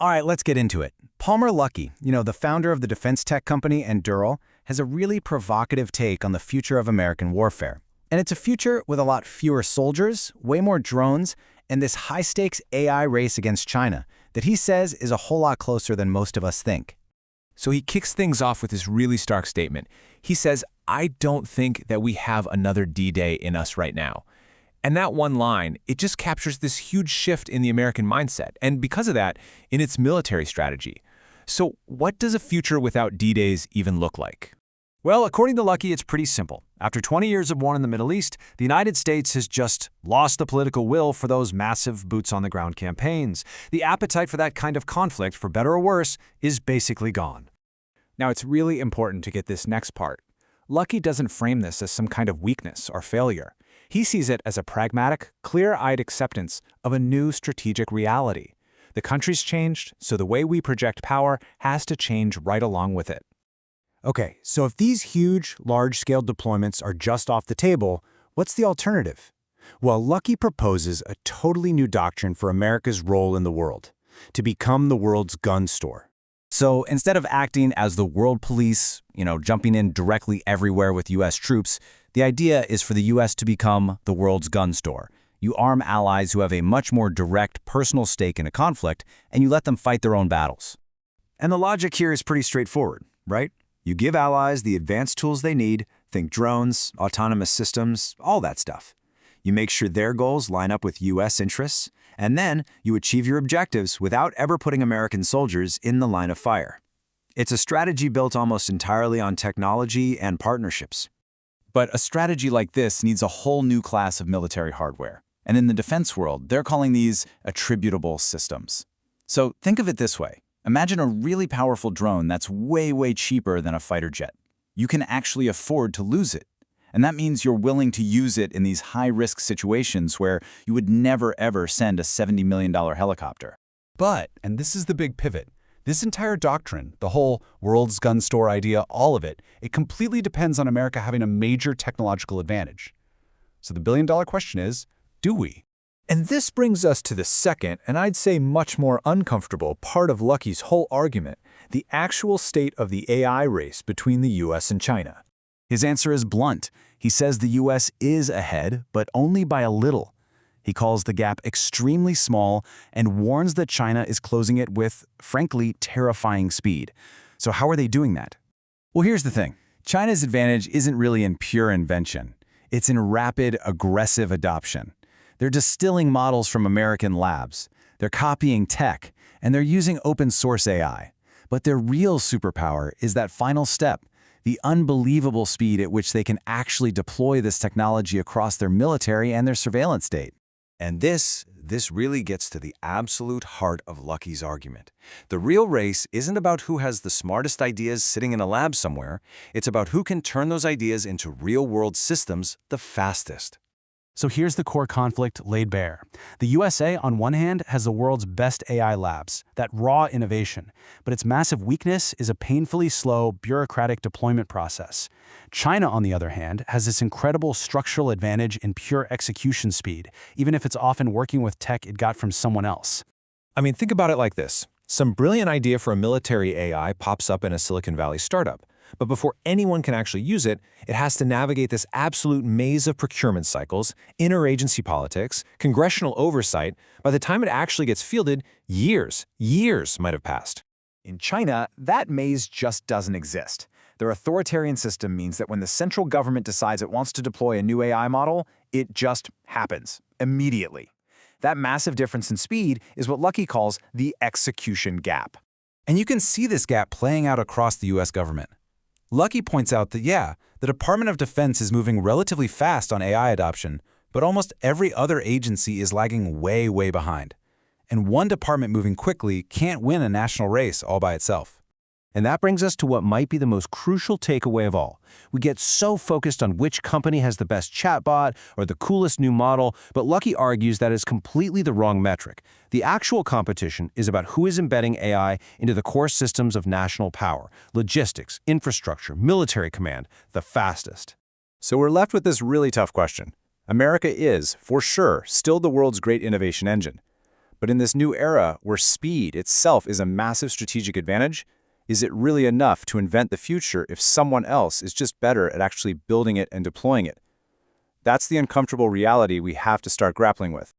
All right, let's get into it. Palmer Luckey, the founder of the defense tech company Anduril, has a really provocative take on the future of American warfare. And it's a future with a lot fewer soldiers, way more drones, and this high-stakes AI race against China that he says is a whole lot closer than most of us think. So he kicks things off with this really stark statement. He says, "I don't think that we have another D-Day in us right now." And that one line, it just captures this huge shift in the American mindset, and because of that, in its military strategy. So what does a future without D-Days even look like? Well, according to Luckey, it's pretty simple. After 20 years of war in the Middle East, the United States has just lost the political will for those massive boots-on-the-ground campaigns. The appetite for that kind of conflict, for better or worse, is basically gone. Now, it's really important to get this next part. Luckey doesn't frame this as some kind of weakness or failure. He sees it as a pragmatic, clear-eyed acceptance of a new strategic reality. The country's changed, so the way we project power has to change right along with it. Okay, so if these huge, large-scale deployments are just off the table, what's the alternative? Well, Luckey proposes a totally new doctrine for America's role in the world, to become the world's gun store. So instead of acting as the world police, jumping in directly everywhere with U.S. troops, the idea is for the U.S. to become the world's gun store. You arm allies who have a much more direct personal stake in a conflict, and you let them fight their own battles. And the logic here is pretty straightforward, right? You give allies the advanced tools they need, think drones, autonomous systems, all that stuff. You make sure their goals line up with U.S. interests, and then you achieve your objectives without ever putting American soldiers in the line of fire. It's a strategy built almost entirely on technology and partnerships. But a strategy like this needs a whole new class of military hardware. And in the defense world, they're calling these attritable systems. So think of it this way. Imagine a really powerful drone that's way, way cheaper than a fighter jet. You can actually afford to lose it. And that means you're willing to use it in these high-risk situations where you would never, ever send a $70 million helicopter. But, and this is the big pivot, this entire doctrine, the whole world's gun store idea, all of it, it completely depends on America having a major technological advantage. So the billion-dollar question is, do we? And this brings us to the second, and I'd say much more uncomfortable, part of Luckey's whole argument, the actual state of the AI race between the US and China. His answer is blunt. He says the U.S. is ahead, but only by a little. He calls the gap extremely small and warns that China is closing it with, frankly, terrifying speed. So how are they doing that? Well, here's the thing. China's advantage isn't really in pure invention. It's in rapid, aggressive adoption. They're distilling models from American labs. They're copying tech, and they're using open-source AI. But their real superpower is that final step, the unbelievable speed at which they can actually deploy this technology across their military and their surveillance state. And this really gets to the absolute heart of Luckey's argument. The real race isn't about who has the smartest ideas sitting in a lab somewhere. It's about who can turn those ideas into real-world systems the fastest. So here's the core conflict laid bare. The USA, on one hand, has the world's best AI labs, that raw innovation, but its massive weakness is a painfully slow, bureaucratic deployment process. China, on the other hand, has this incredible structural advantage in pure execution speed, even if it's often working with tech it got from someone else. I mean, think about it like this. Some brilliant idea for a military AI pops up in a Silicon Valley startup. But before anyone can actually use it, it has to navigate this absolute maze of procurement cycles, interagency politics, congressional oversight. By the time it actually gets fielded, years might have passed. In China, that maze just doesn't exist. Their authoritarian system means that when the central government decides it wants to deploy a new AI model, it just happens, immediately. That massive difference in speed is what Luckey calls the execution gap. And you can see this gap playing out across the U.S. government. Luckey points out that, the Department of Defense is moving relatively fast on AI adoption, but almost every other agency is lagging way, way behind. And one department moving quickly can't win a national race all by itself. And that brings us to what might be the most crucial takeaway of all. We get so focused on which company has the best chatbot or the coolest new model, but Luckey argues that is completely the wrong metric. The actual competition is about who is embedding AI into the core systems of national power, logistics, infrastructure, military command, the fastest. So we're left with this really tough question. America is, for sure, still the world's great innovation engine. But in this new era, where speed itself is a massive strategic advantage, is it really enough to invent the future if someone else is just better at actually building it and deploying it? That's the uncomfortable reality we have to start grappling with.